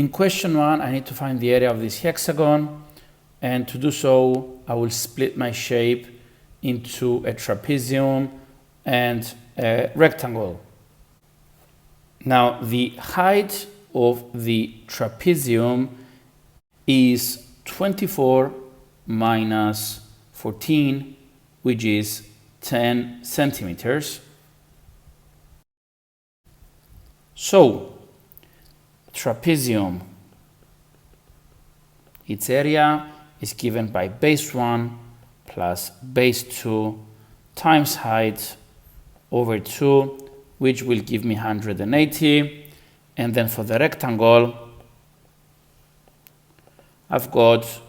In question 1, I need to find the area of this hexagon, and to do so, I will split my shape into a trapezium and a rectangle. Now, the height of the trapezium is 24 minus 14, which is 10 centimeters. So, trapezium, its area is given by base 1 plus base 2 times height over 2, which will give me 180. And then for the rectangle, I've got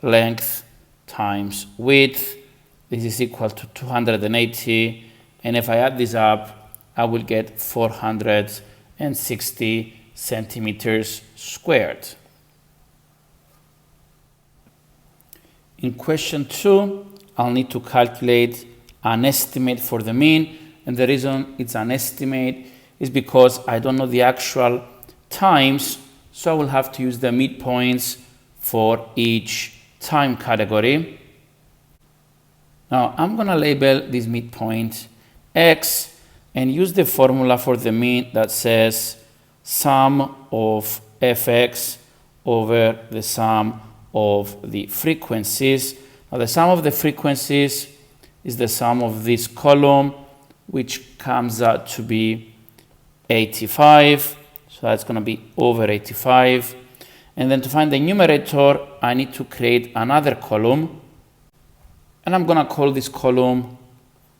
length times width. This is equal to 280. And if I add this up, I will get 460 centimeters squared. In question 2, I'll need to calculate an estimate for the mean, and the reason it's an estimate is because I don't know the actual times, so I will have to use the midpoints for each time category. Now I'm going to label this midpoint x and use the formula for the mean that says sum of fx over the sum of the frequencies. Now the sum of the frequencies is the sum of this column, which comes out to be 85. So that's going to be over 85. And then to find the numerator, I need to create another column. And I'm going to call this column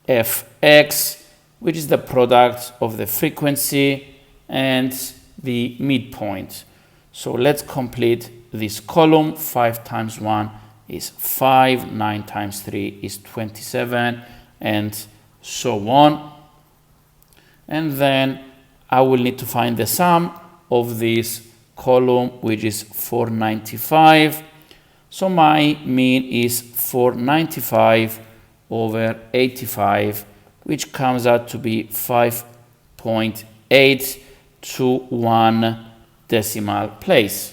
fx, which is the product of the frequency and the midpoint. So let's complete this column. 5 times 1 is 5, 9 times 3 is 27, and so on. And then I will need to find the sum of this column, which is 495. So my mean is 495 over 85, which comes out to be 5.8 to 1 decimal place.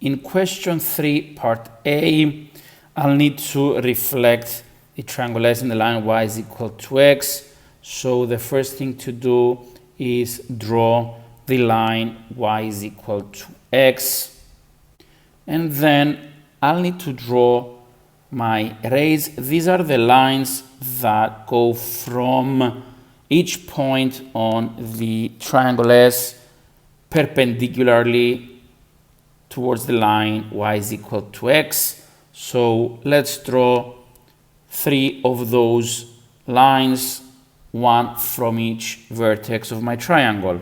In question 3, part A, I'll need to reflect the triangle S in the line y is equal to x. So the first thing to do is draw the line y is equal to x. And then I'll need to draw my rays. These are the lines that go from each point on the triangle S perpendicularly towards the line y is equal to x. So let's draw 3 of those lines, 1 from each vertex of my triangle.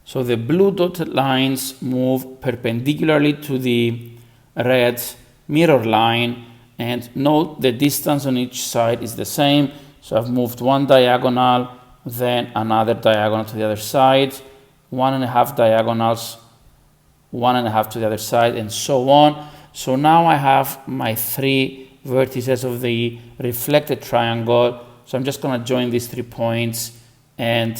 So the blue dotted lines move perpendicularly to the red mirror line, and note the distance on each side is the same. So I've moved one diagonal, then another diagonal to the other side, 1.5 diagonals, 1.5 to the other side, and so on. So now I have my 3 vertices of the reflected triangle. So I'm just going to join these 3 points and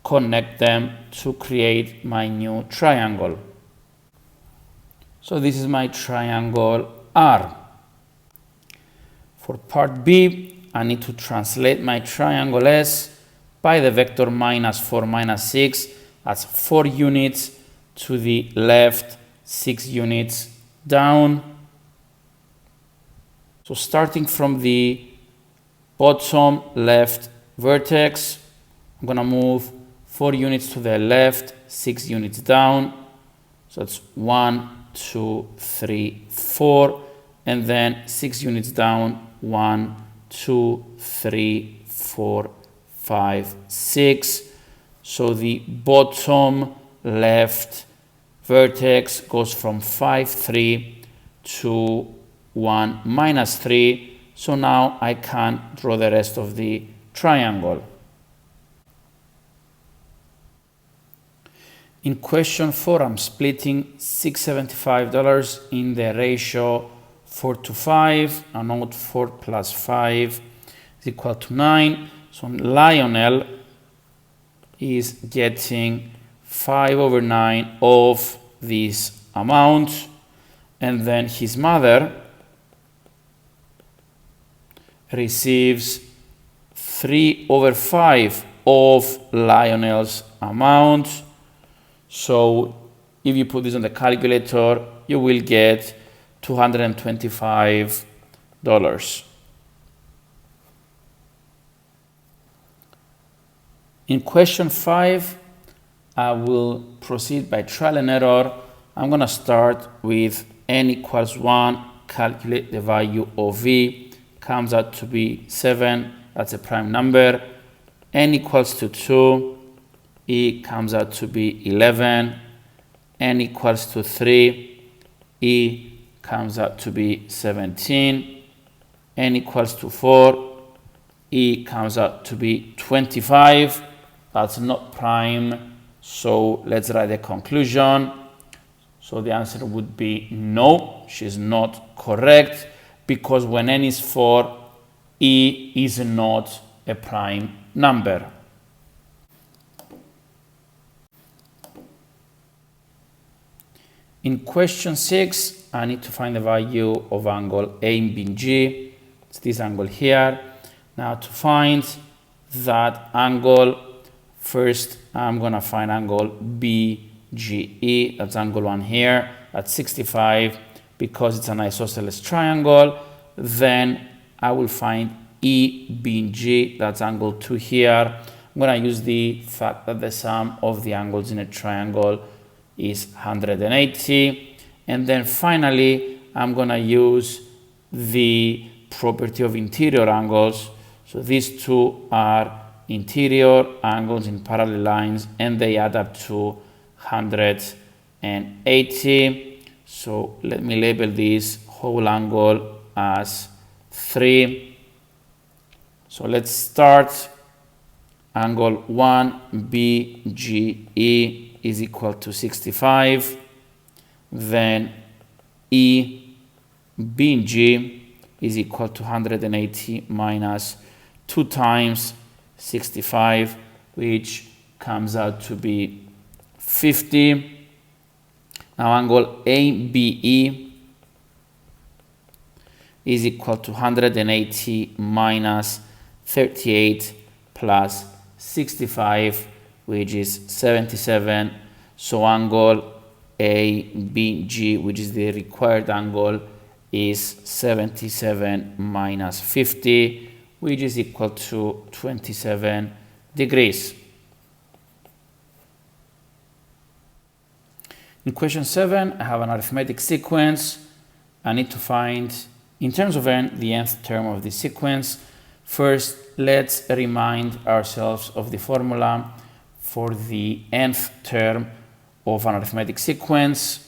connect them to create my new triangle. So this is my triangle R. For part B, I need to translate my triangle S by the vector -4, -6. That's 4 units to the left, 6 units down. So starting from the bottom left vertex, I'm going to move 4 units to the left, 6 units down. So that's 1, 2, 3, 4, and then 6 units down, 1, 2, 3, 4, 5, 6. So the bottom left vertex goes from 5, 3 to 1, -3. So now I can draw the rest of the triangle. In question 4, I'm splitting $675 in the ratio 4 to 5. I note 4 plus 5 is equal to 9. So Lionel is getting 5/9 of this amount, and then his mother receives 3/5 of Lionel's amount. So if you put this on the calculator, you will get $225. In question 5, I will proceed by trial and error. I'm going to start with n equals 1, calculate the value of v, comes out to be 7, that's a prime number. N equals to 2, e comes out to be 11. N equals to 3, e comes out to be 17. N equals to 4, e comes out to be 25. That's not prime, so let's write the conclusion. So the answer would be no, she's not correct, because when n is 4, e is not a prime number. In question 6, I need to find the value of angle ABG. It's this angle here. Now to find that angle, first I'm going to find angle BGE. That's angle 1 here at 65. Because it's an isosceles triangle, then I will find EBG. That's angle 2 here. I'm going to use the fact that the sum of the angles in a triangle is 180. And then finally, I'm going to use the property of interior angles. So these two are interior angles in parallel lines, and they add up to 180. So let me label this whole angle as 3. So let's start. Angle 1 BGE is equal to 65. Then EBG is equal to 180 minus 2 times 65, which comes out to be 50. Now angle ABE is equal to 180 minus 38 plus 65, which is 77. So angle ABG, which is the required angle, is 77 minus 50, which is equal to 27 degrees. In question 7, I have an arithmetic sequence. I need to find, in terms of n, the nth term of the sequence. First, let's remind ourselves of the formula for the nth term of an arithmetic sequence.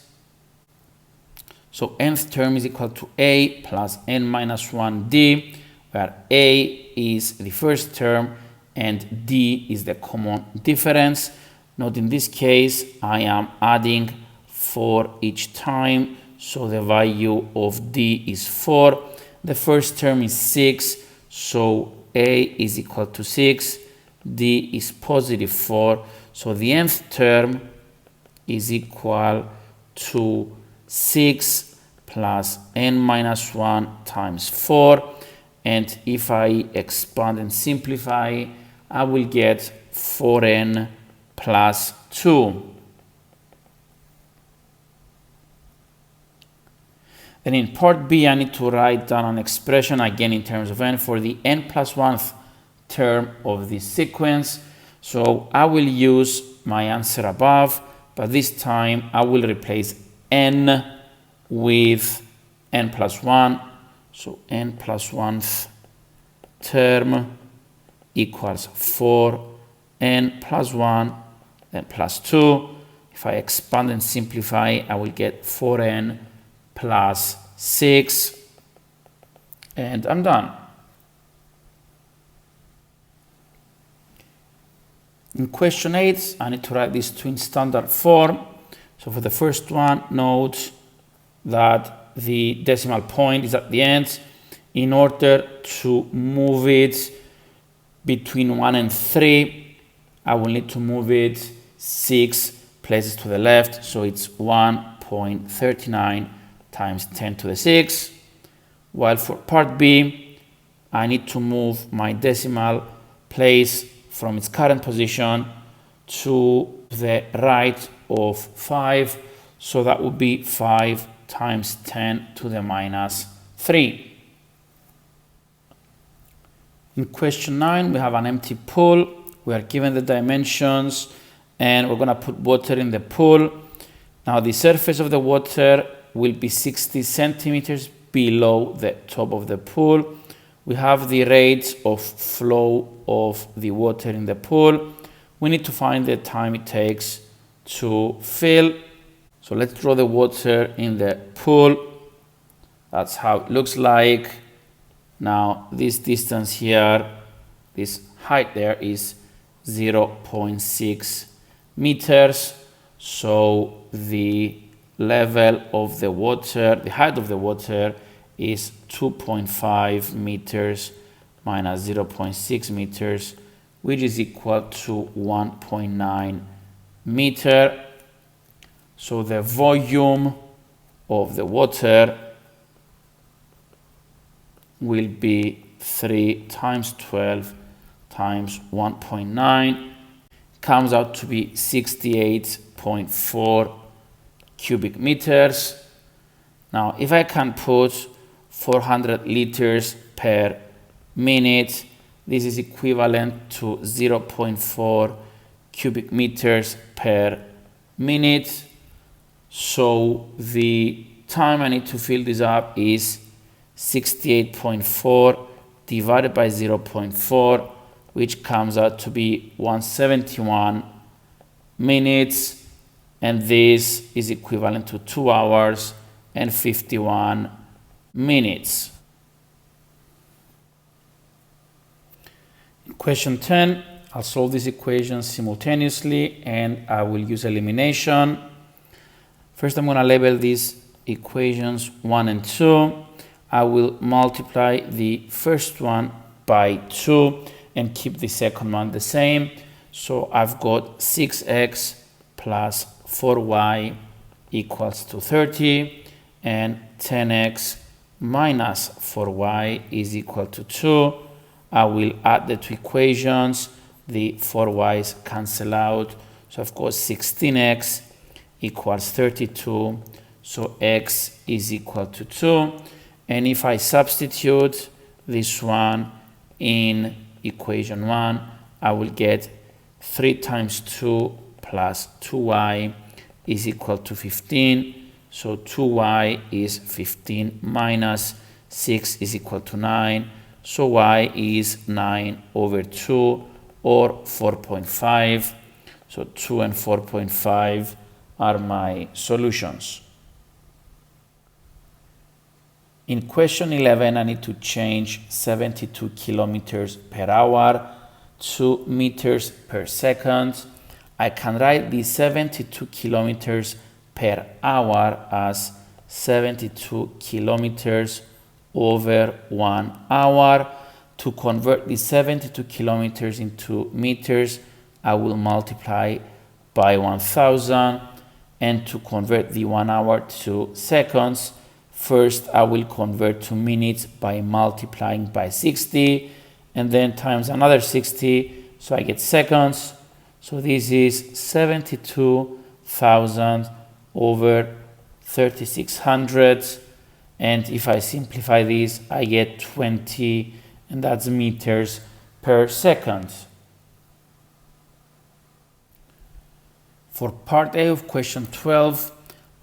So nth term is equal to a plus n minus 1d, where a is the first term and d is the common difference. Note in this case, I am adding 4 each time, so the value of d is 4. The first term is 6, so a is equal to 6, d is positive 4, so the nth term is equal to 6 plus n minus 1 times 4, and if I expand and simplify, I will get 4n plus 2. Then in part B, I need to write down an expression, again in terms of n, for the n plus 1th term of this sequence. So I will use my answer above, but this time I will replace n with n plus 1. So n plus 1th term equals 4, n plus 1, then plus 2. If I expand and simplify, I will get 4n plus 6, and I'm done. In question 8, I need to write these two in standard form. So for the first one, note that the decimal point is at the end. In order to move it between 1 and 3, I will need to move it 6 places to the left, so it's 1.39 times 10 to the 6. While for part B, I need to move my decimal place from its current position to the right of 5, so that would be 5 times 10 to the minus 3. In question 9, we have an empty pool. We are given the dimensions and we're going to put water in the pool. Now the surface of the water will be 60 centimeters below the top of the pool. We have the rate of flow of the water in the pool. We need to find the time it takes to fill. So let's draw the water in the pool. That's how it looks like. Now this distance here, this height there is 0.6 meters. So the level of the water, the height of the water is 2.5 meters minus 0.6 meters, which is equal to 1.9 meter. So the volume of the water will be 3 times 12 times 1.9, comes out to be 68.4 cubic meters. Now, if I can put 400 liters per minute, this is equivalent to 0.4 cubic meters per minute. So the time I need to fill this up is 68.4 divided by 0.4, which comes out to be 171 minutes, and this is equivalent to 2 hours and 51 minutes. In question 10, I'll solve these equations simultaneously and I will use elimination. First, I'm going to label these equations 1 and 2. I will multiply the first one by 2 and keep the second one the same. So I've got 6x plus 4y equals to 30, and 10x minus 4y is equal to 2. I will add the two equations. The 4y's cancel out. So I've got 16x equals 32. So x is equal to 2. And if I substitute this one in equation 1, I will get 3 times 2 plus 2y is equal to 15. So 2y is 15 minus 6 is equal to 9. So y is 9 over 2 or 4.5. So 2 and 4.5 are my solutions. In question 11, I need to change 72 kilometers per hour to meters per second. I can write the 72 kilometers per hour as 72 kilometers over 1 hour. To convert the 72 kilometers into meters, I will multiply by 1000. And to convert the 1 hour to seconds, first I will convert to minutes by multiplying by 60 and then times another 60, so I get seconds. So this is 72,000 over 3600, and if I simplify this I get 20, and that's meters per second. For part A of question 12,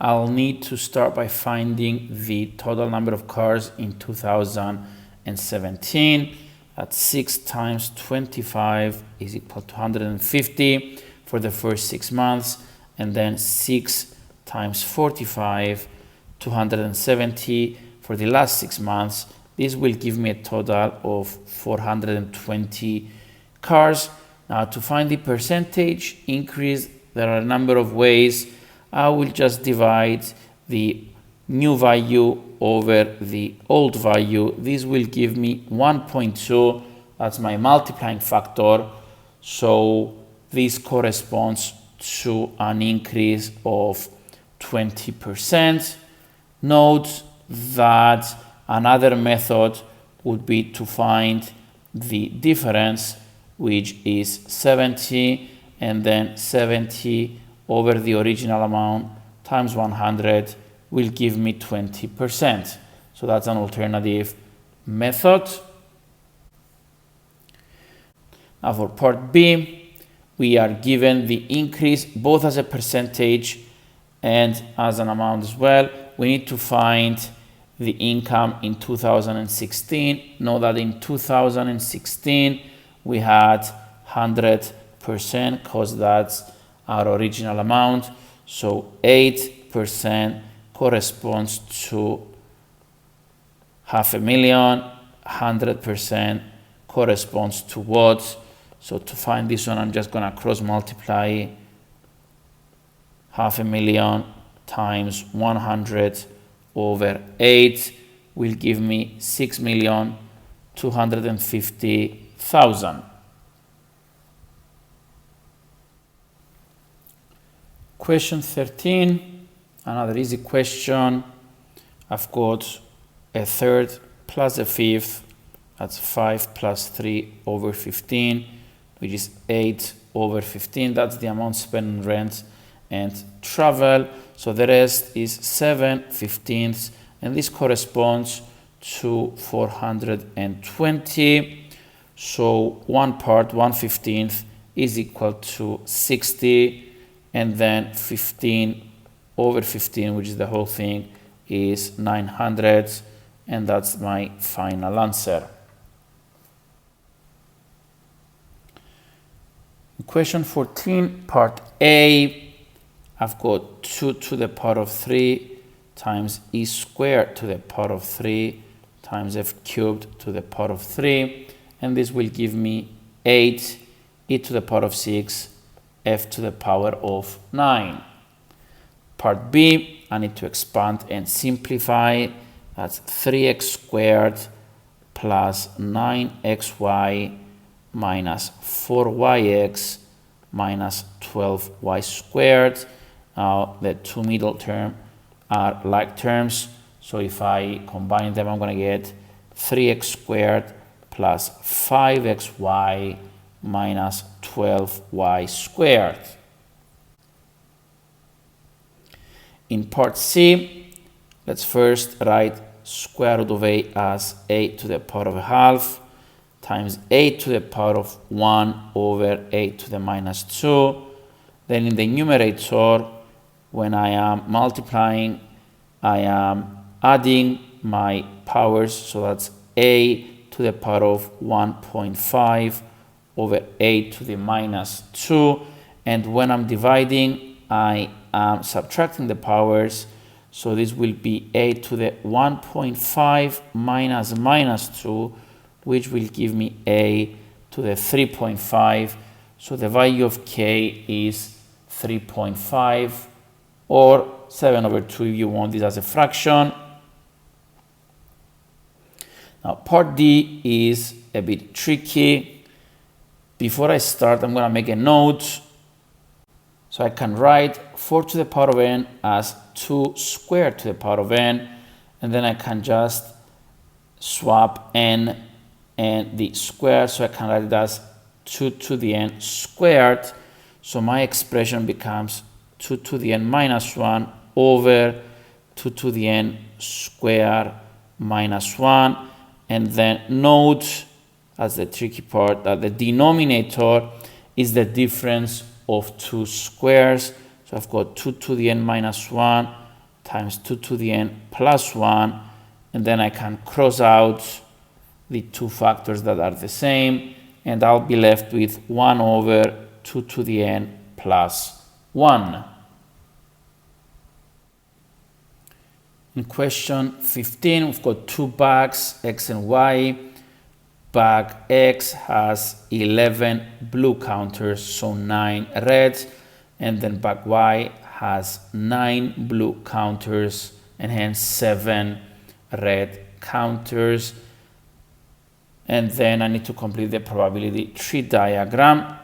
I'll need to start by finding the total number of cars in 2017. That's 6 times 25 is equal to 150 for the first 6 months, and then 6 times 45, 270 for the last 6 months. This will give me a total of 420 cars. Now, to find the percentage increase, there are a number of ways. I will just divide the new value over the old value. This will give me 1.2. That's my multiplying factor. So this corresponds to an increase of 20%. Note that another method would be to find the difference, which is 70, and then 70 over the original amount times 100 will give me 20%. So that's an alternative method. Now for part B, we are given the increase both as a percentage and as an amount as well. We need to find the income in 2016. Know that in 2016 we had 100% because that's our original amount. So 8% corresponds to 500,000. 100% corresponds to what? So to find this one, I'm just going to cross multiply 500,000 times 100 over 8 will give me 6,250,000. Question 13, another easy question. I've got a third plus a fifth, that's 5 plus 3 over 15, which is 8 over 15. That's the amount spent on rent and travel. So the rest is 7/15, and this corresponds to 420. So one part, 1/15, is equal to 60, and then 15 over 15, which is the whole thing, is 900, and that's my final answer. Question 14, part A, I've got 2 to the power of 3 times e squared to the power of 3 times f cubed to the power of 3, and this will give me 8 e to the power of 6 f to the power of 9. Part B, I need to expand and simplify. That's 3x squared plus 9xy minus 4yx minus 12y squared. Now the two middle terms are like terms, so if I combine them, I'm going to get 3x squared plus 5xy minus 12y squared. In part C, let's first write square root of a as a to the power of a half times a to the power of 1 over a to the minus 2. Then in the numerator, when I am multiplying, I am adding my powers, so that's a to the power of 1.5 over a to the minus 2. And when I'm dividing, I am subtracting the powers, so this will be a to the 1.5 minus 2, which will give me a to the 3.5. So the value of k is 3.5, or 7 over 2 if you want this as a fraction. Now part D is a bit tricky. Before I start, I'm going to make a note. So I can write 4 to the power of n as 2 squared to the power of n, and then I can just swap n and the square, so I can write it as 2 to the n squared. So my expression becomes 2 to the n minus 1 over 2 to the n squared minus 1. And then note, that's the tricky part, that the denominator is the difference of two squares. So I've got 2 to the n minus 1 times 2 to the n plus 1, and then I can cross out the two factors that are the same, and I'll be left with 1 over 2 to the n plus 1. In question 15, we've got two bags, x and y. Bag X has 11 blue counters, so 9 red, and then bag Y has 9 blue counters and hence 7 red counters. And then I need to complete the probability tree diagram.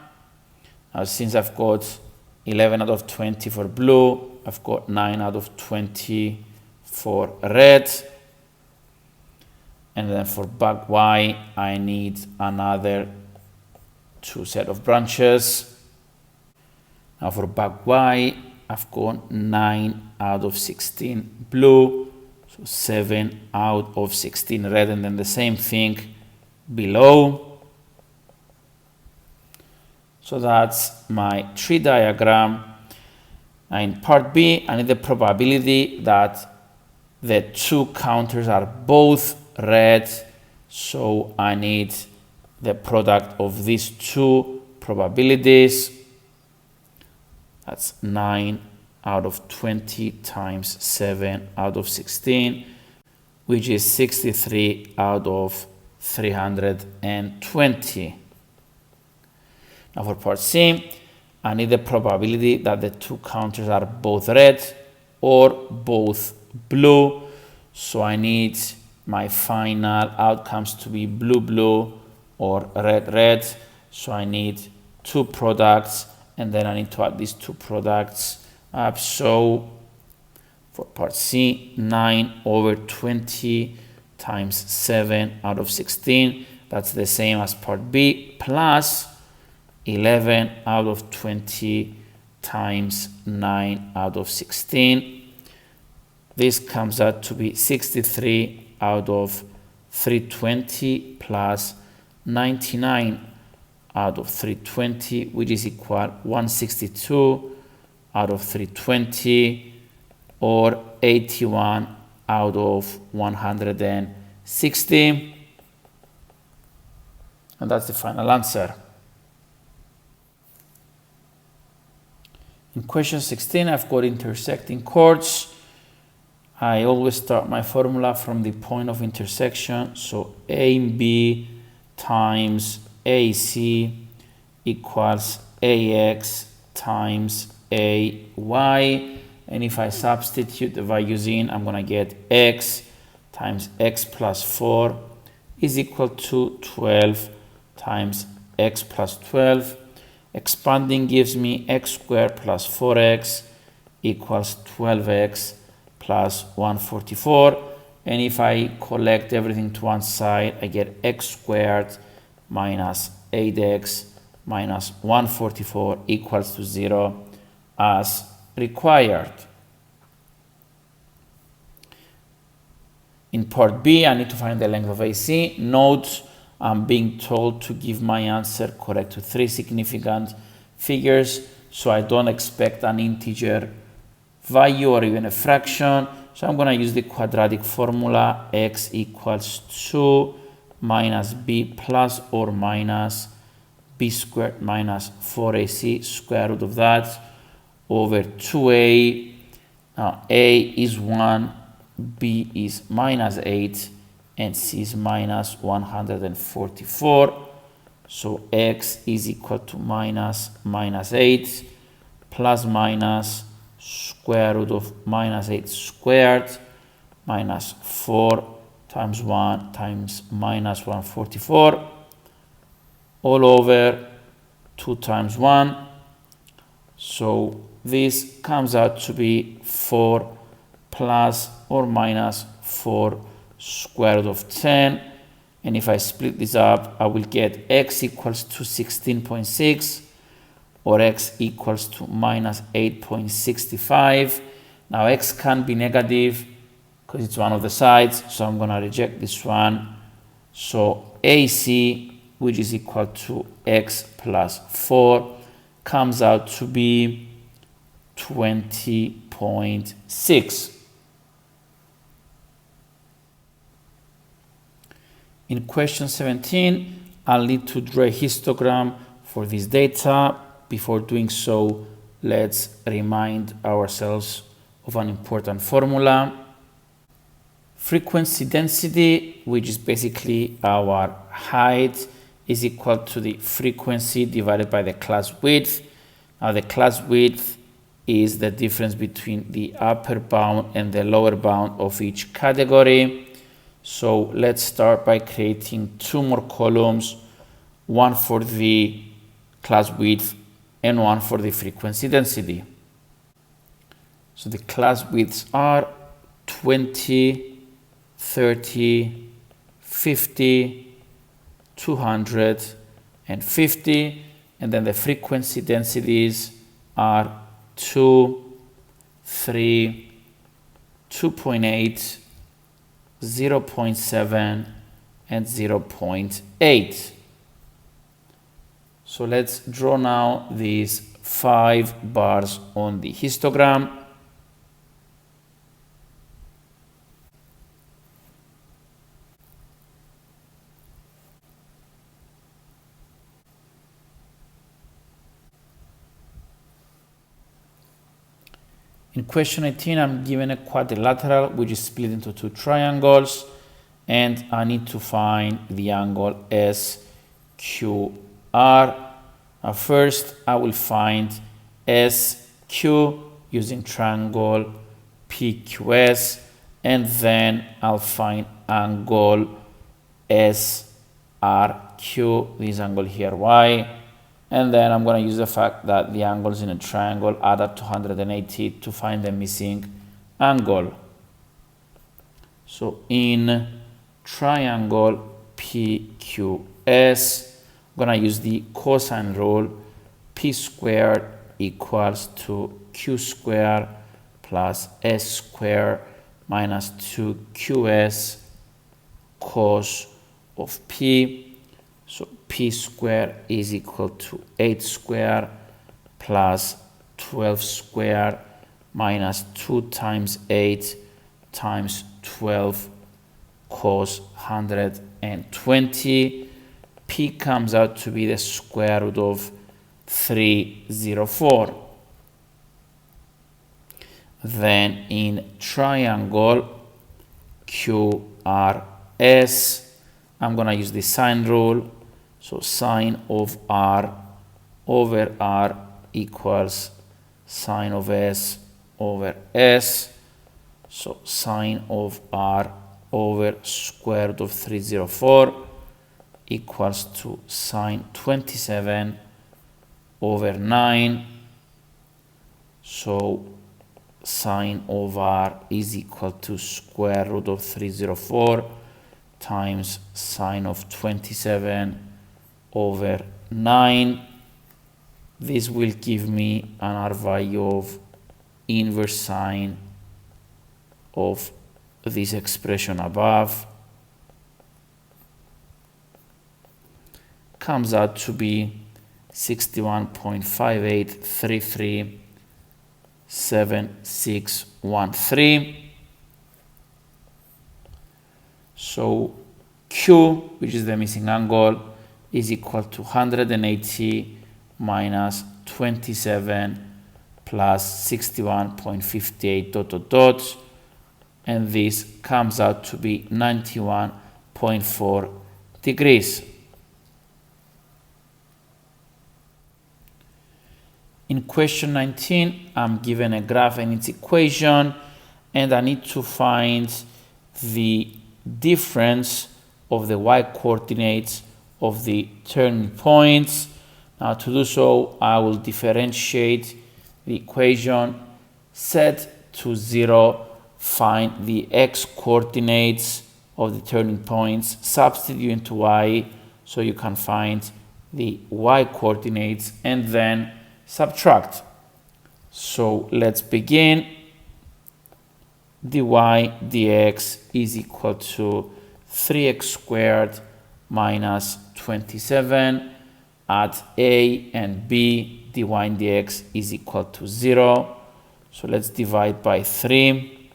Since I've got 11 out of 20 for blue, I've got 9 out of 20 for red. And then for bag Y, I need another 2 set of branches. Now for bag Y, I've got 9 out of 16 blue, so 7 out of 16 red, and then the same thing below. So that's my tree diagram. Now in part B, I need the probability that the 2 counters are both red, so I need the product of these 2 probabilities. That's 9 out of 20 times 7 out of 16, which is 63 out of 320. Now for part C, I need the probability that the 2 counters are both red or both blue. So I need my final outcomes to be blue, blue or red, red. So I need 2 products, and then I need to add these 2 products up. So for part C, 9 over 20 times 7 out of 16. That's the same as part B, plus 11 out of 20 times 9 out of 16. This comes out to be 63 out of 320 plus 99 out of 320, which is equal 162 out of 320, or 81 out of 160. And that's the final answer. In question 16, I've got intersecting chords. I always start my formula from the point of intersection. So AB times AC equals AX times AY. And if I substitute the values in, I'm going to get X times X plus 4 is equal to 12 times X plus 12. Expanding gives me X squared plus 4X equals 12X plus 144. And if I collect everything to one side, I get X squared minus 8X minus 144 equals to 0 as required. In part B, I need to find the length of AC. Note, I'm being told to give my answer correct to 3 significant figures, so I don't expect an integer value or even a fraction. So I'm going to use the quadratic formula, x equals 2 minus b plus or minus b squared minus 4ac, square root of that, over 2a. Now a is 1, b is minus 8, and c is minus 144. So x is equal to minus 8 plus minus square root of minus 8 squared minus 4 times 1 times minus 144 all over 2 times 1. So this comes out to be 4 plus or minus 4 square root of 10. And if I split this up, I will get x equals to 16.6 or x equals to minus 8.65. Now x can't be negative because it's one of the sides, so I'm going to reject this one. So AC, which is equal to x plus 4, comes out to be 20.6. In question 17, I'll need to draw a histogram for this data. Before doing so, let's remind ourselves of an important formula. Frequency density, which is basically our height, is equal to the frequency divided by the class width. Now the class width is the difference between the upper bound and the lower bound of each category. So let's start by creating 2 more columns, one for the class width and 1 for the frequency density. So the class widths are 20, 30, 50, 250, and then the frequency densities are 2, 3, 2.8, 0.7, and 0.8. So let's draw now these 5 bars on the histogram. In question 18, I'm given a quadrilateral which is split into 2 triangles, and I need to find the angle SQR. First, I will find SQ using triangle PQS, and then I'll find angle SRQ, this angle here, Y. And then I'm going to use the fact that the angles in a triangle add up to 180 to find the missing angle. So in triangle PQS, I'm going to use the cosine rule. P squared equals to Q squared plus S squared minus 2QS cos of P. So P squared is equal to 8 squared plus 12 squared minus 2 times 8 times 12 cos 120. P comes out to be the square root of 304. Then in triangle QRS, I'm going to use the sine rule. So sine of R over R equals sine of S over S. So sine of R over square root of 304 equals to sine 27 over 9. So sine of R is equal to square root of 304 times sine of 27 over 9. This will give me an R value of inverse sine of this expression above. Comes out to be 61.58337613. So Q, which is the missing angle, is equal to 180 minus 27 plus 61.58 dot dot dot, and this comes out to be 91.4 degrees. In question 19, I'm given a graph and its equation, and I need to find the difference of the y-coordinates of the turning points. Now to do so, I will differentiate the equation, set to 0, find the x-coordinates of the turning points, substitute into y so you can find the y-coordinates, and then subtract. So let's begin. dy dx is equal to 3x squared minus 27. At a and b, dy dx is equal to 0. So let's divide by 3.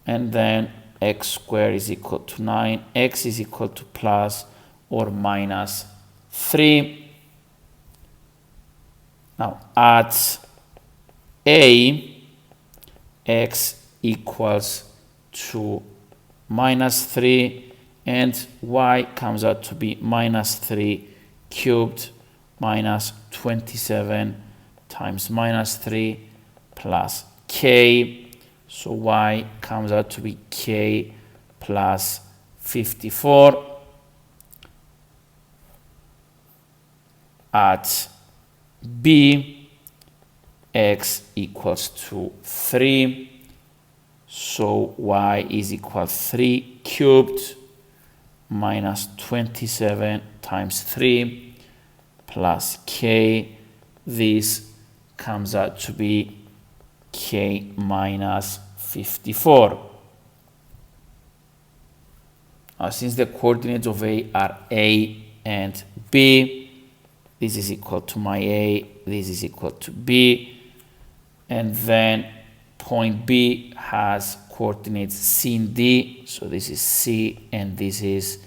And then x squared is equal to 9. X is equal to plus or minus 3. Now at a, x equals to minus 3, and y comes out to be minus 3 cubed minus 27 times minus 3 plus k. So y comes out to be k plus 54. At B, x equals to 3. So y is equal to 3 cubed minus 27 times 3 plus k. This comes out to be k minus 54. Now, since the coordinates of A are A and B, this is equal to my A, this is equal to B, and then point B has coordinates C and D, so this is C and this is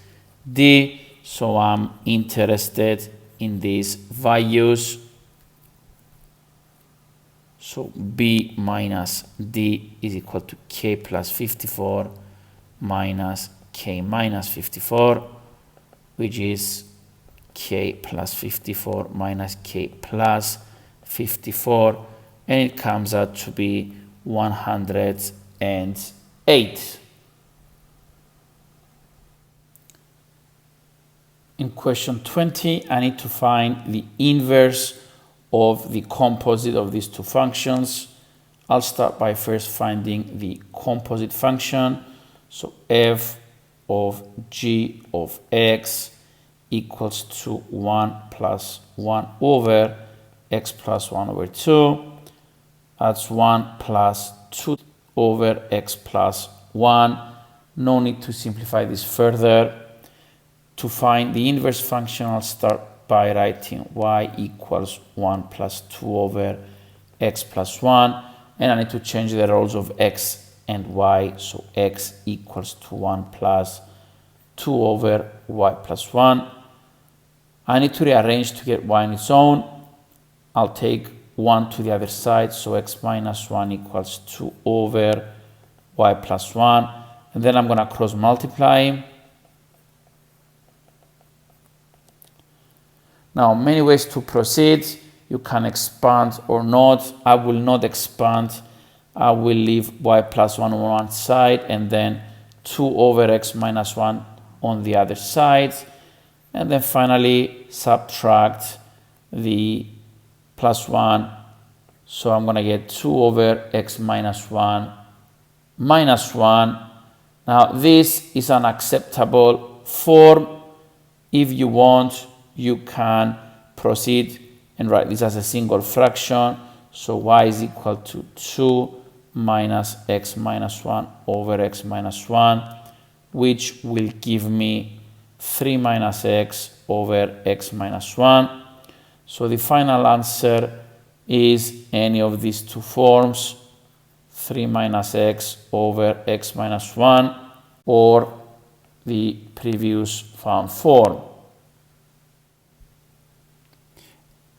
D, so I'm interested in these values. So B minus D is equal to K plus 54 minus K minus 54, which is K plus 54 minus K plus 54, and it comes out to be 108. In question 20, I need to find the inverse of the composite of these two functions. I'll start by first finding the composite function. So f of g of x equals to 1 plus 1 over x plus 1 over 2. That's 1 plus 2 over x plus 1. No need to simplify this further. To find the inverse function, I'll start by writing y equals 1 plus 2 over x plus 1. And I need to change the roles of x and y, so x equals to 1 plus 2 over y plus 1. I need to rearrange to get y on its own. I'll take 1 to the other side, so x minus 1 equals 2 over y plus 1. And then I'm going to cross multiply. Now, many ways to proceed. You can expand or not. I will not expand. I will leave y plus 1 on one side and then 2 over x minus 1 on the other side. And then finally subtract the plus 1. So I'm going to get 2 over x minus 1 minus 1. Now this is an acceptable form. If you want, you can proceed and write this as a single fraction. So y is equal to 2 minus x minus 1 over x minus 1, which will give me 3 minus x over x minus 1. So the final answer is any of these two forms, 3 minus x over x minus 1, or the previous found form.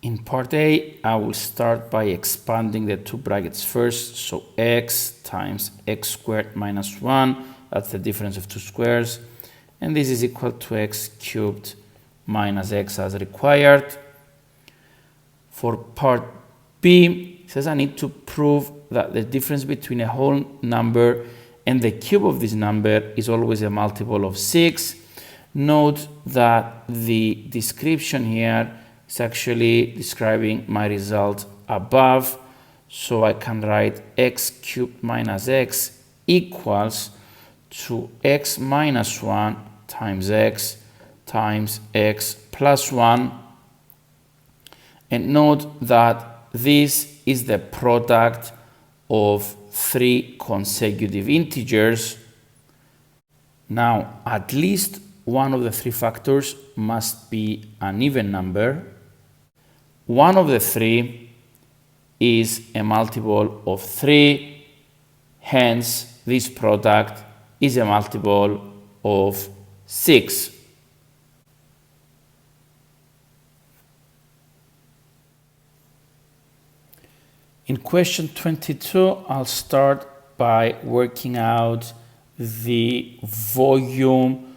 In part A, I will start by expanding the two brackets first. So x times x squared minus 1, that's the difference of two squares. And this is equal to x cubed minus x as required. For part B, it says I need to prove that the difference between a whole number and the cube of this number is always a multiple of 6. Note that the description here is actually describing my result above. So I can write x cubed minus x equals to x minus 1 times x plus 1. And note that this is the product of 3 consecutive integers. Now, at least one of the 3 factors must be an even number. One of the 3 is a multiple of 3, hence this product is a multiple of 6. In question 22, I'll start by working out the volume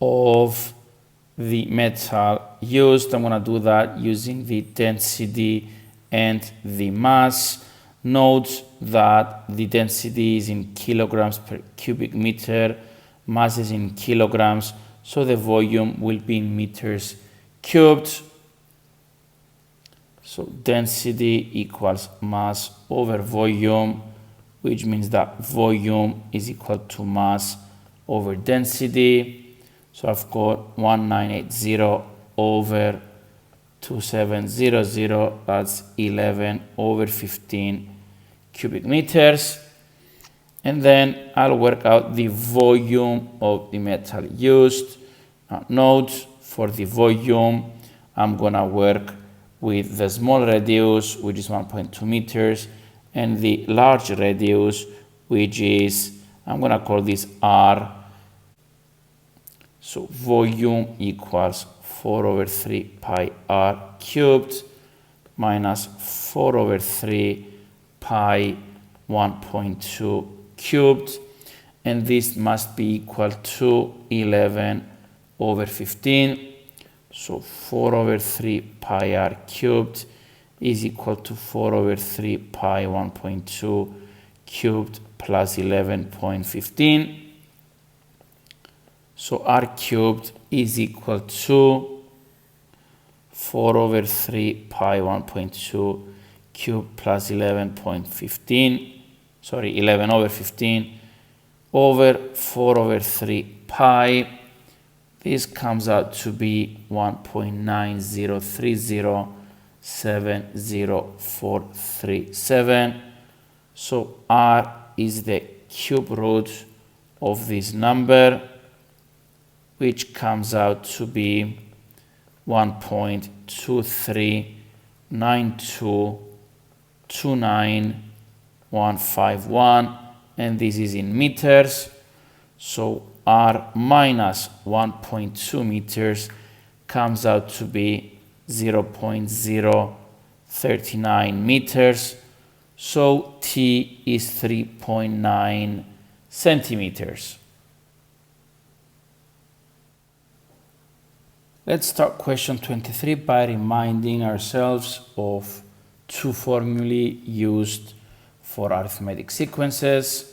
of the metal used. I'm going to do that using the density and the mass. Note that the density is in kilograms per cubic meter, mass is in kilograms, so the volume will be in meters cubed. So density equals mass over volume, which means that volume is equal to mass over density. So I've got 1980 over 2700, that's 11 over 15 cubic meters. And then I'll work out the volume of the metal used. Now note, for the volume, I'm gonna work with the small radius, which is 1.2 meters, and the large radius, which is, I'm gonna call this R. So volume equals 4 over 3 pi R cubed minus 4 over 3 pi 1.2 cubed, and this must be equal to 11 over 15. So 4 over 3 pi R cubed is equal to 4 over 3 pi 1.2 cubed plus 11.15. So R cubed is equal to 4 over 3 pi 1.2 cubed plus 11.15, sorry, 11 over 15 over 4 over 3 pi. This comes out to be 1.903070437. So R is the cube root of this number, which comes out to be 1.239229151, and this is in meters. So R minus 1.2 meters comes out to be 0.039 meters. So T is 3.9 centimeters. Let's start question 23 by reminding ourselves of two formulae used for arithmetic sequences.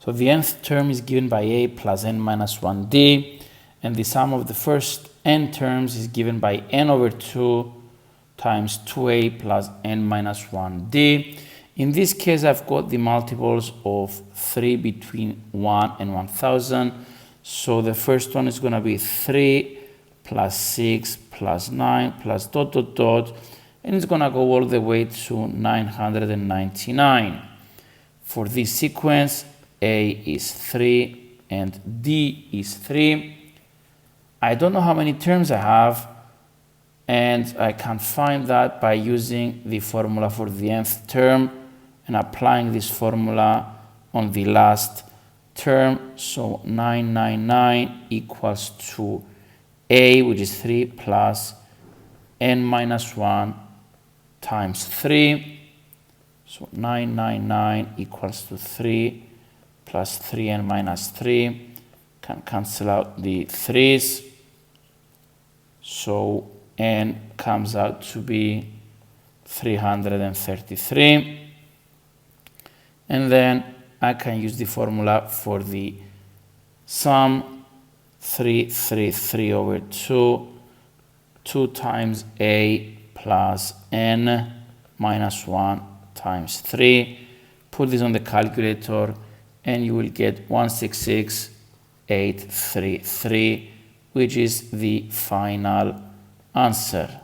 So the nth term is given by a plus n minus 1d, and the sum of the first n terms is given by n over 2 times 2a plus n minus 1d. In this case, I've got the multiples of 3 between 1 and 1000. So the first one is going to be 3 plus 6 plus 9 plus dot dot dot, and it's going to go all the way to 999. For this sequence, A is 3 and D is 3. I don't know how many terms I have, and I can find that by using the formula for the nth term and applying this formula on the last term. So 999 equals to A, which is 3, plus n minus 1 times 3. So 999 equals to 3 plus 3n minus 3. Can cancel out the 3's. So n comes out to be 333. And then I can use the formula for the sum. 333 over 2 times A plus n minus 1 times 3. Put this on the calculator and you will get 166,833, which is the final answer.